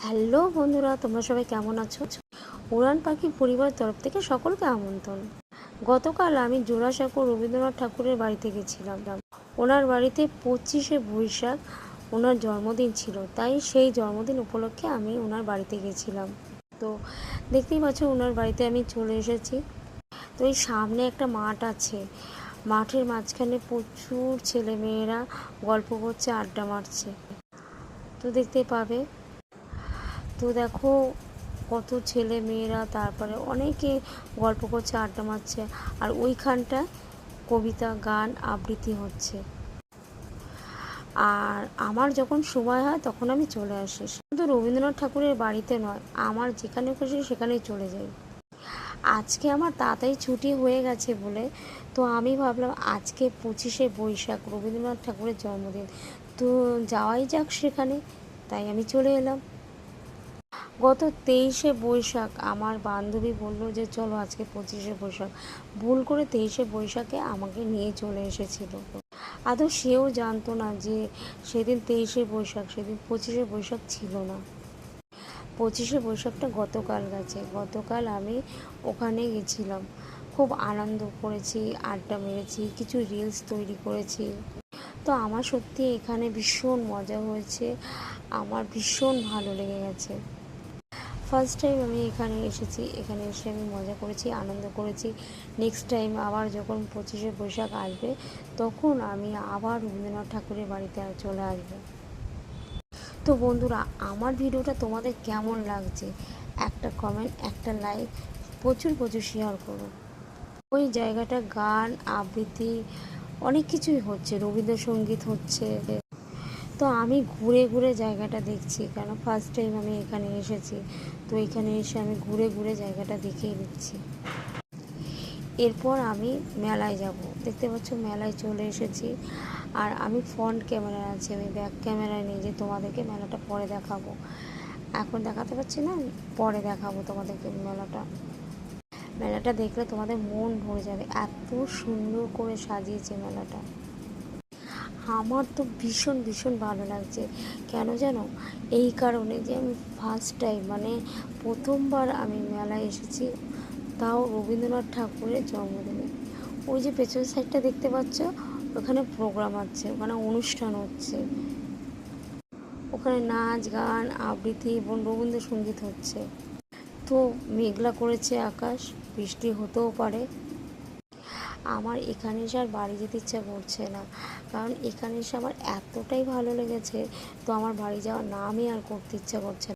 Hello বন্ধুরা, তোমরা সবাই কেমন আছো? উড়ান পাখি পরিবার তরফ থেকে সকলকে আমন্ত্রণ। গতকাল আমি জোড়াসাঁকো রবীন্দ্রনাথ ঠাকুরের বাড়িতে গেছিলাম। ওনার বাড়িতে 25শে বৈশাখ ওনার জন্মদিন ছিল, তাই সেই জন্মদিন উপলক্ষে আমি ওনার বাড়িতে গেছিলাম। তো দেখতেই পাচ্ছ ওনার বাড়িতে আমি চলে এসেছি। তো এই সামনে একটা মাঠ আছে, মাঠের মাঝখানে প্রচুর ছেলেমেয়েরা গল্প করছে, আড্ডা মারছে। তো দেখতে পাবে। তো দেখো কত ছেলে মেয়েরা, তারপরে অনেকে গল্প করছে, আড্ডা মারছে, আর ওইখানটায় কবিতা গান আবৃত্তি হচ্ছে। আর আমার যখন সময় হয় তখন আমি চলে আসি। শুধু রবীন্দ্রনাথ ঠাকুরের বাড়িতে নয়, আমার যেখানে খুশি সেখানেই চলে যাই। আজকে আমার তাড়াতাড়ি ছুটি হয়ে গেছে বলে তো আমি ভাবলাম আজকে 25শে বৈশাখ রবীন্দ্রনাথ ঠাকুরের জন্মদিন, তো যাওয়াই যাক সেখানে। তাই আমি চলে এলাম। গত 23শে বৈশাখ আমার বান্ধবী বলল যে চলো আজকে 25শে বৈশাখ। ভুল করে 23শে বৈশাখে আমাকে নিয়ে চলে এসেছিল। আদৌ সেও জানতো না যে সেদিন 23শে বৈশাখ, সেদিন 25শে বৈশাখ ছিল না। 25শে বৈশাখটা গতকাল গেছে। গতকাল আমি ওখানে গেছিলাম, খুব আনন্দ করেছি, আড্ডা মেরেছি, কিছু রিলস তৈরি করেছি। তো আমার সত্যি এখানে ভীষণ মজা হয়েছে, আমার ভীষণ ভালো লেগে গেছে। ফার্স্ট টাইম আমি এখানে এসেছি, এখানে এসে আমি মজা করেছি, আনন্দ করেছি। নেক্সট টাইম আবার যখন 25শে বৈশাখ আসবে তখন আমি আবার রবীন্দ্রনাথ ঠাকুরের বাড়িতে চলে আসবো। তো বন্ধুরা, আমার ভিডিওটা তোমাদের কেমন লাগছে একটা কমেন্ট, একটা লাইক, প্রচুর প্রচুর শেয়ার করো। ওই জায়গাটা গান আবৃত্তি অনেক কিছুই হচ্ছে, রবীন্দ্রসঙ্গীত হচ্ছে। তো আমি ঘুরে ঘুরে জায়গাটা দেখছি, কেন ফার্স্ট টাইম আমি এখানে এসেছি। তো এখানে এসে আমি ঘুরে ঘুরে জায়গাটা দেখেই নিচ্ছি। এরপর আমি মেলায় যাব। দেখতে পাচ্ছ মেলায় চলে এসেছি। আর আমি ফ্রন্ট ক্যামেরায় আছি, আমি ব্যাক ক্যামেরায় নেই যে তোমাদেরকে মেলাটা পরে দেখাবো। এখন দেখাতে পারছি না, পরে দেখাবো তোমাদেরকে মেলাটা। মেলাটা দেখলে তোমাদের মন ভরে যাবে, এত সুন্দর করে সাজিয়েছে মেলাটা। আমার তো ভীষণ ভীষণ ভালো লাগছে। কেন জানো? এই কারণে যে আমি ফার্স্ট টাইম, মানে প্রথমবার আমি মেলায় এসেছি, তাও রবীন্দ্রনাথ ঠাকুরের জন্মদিনে। ওই যে পেছনের সাইডটা দেখতে পাচ্ছ, ওখানে প্রোগ্রাম আছে, ওখানে অনুষ্ঠান হচ্ছে, ওখানে নাচ গান আবৃত্তি এবং রবীন্দ্রসঙ্গীত হচ্ছে। তো মেঘলা করেছে আকাশ, বৃষ্টি হতেও পারে। আমার এখানে এসে আর বাড়ি যেতে ইচ্ছা করছে না, কারণ এখানে এসে আমার এতটাই ভালো লেগেছে, তো আমার বাড়ি যাওয়ার নামই আর করতে ইচ্ছা করছে না।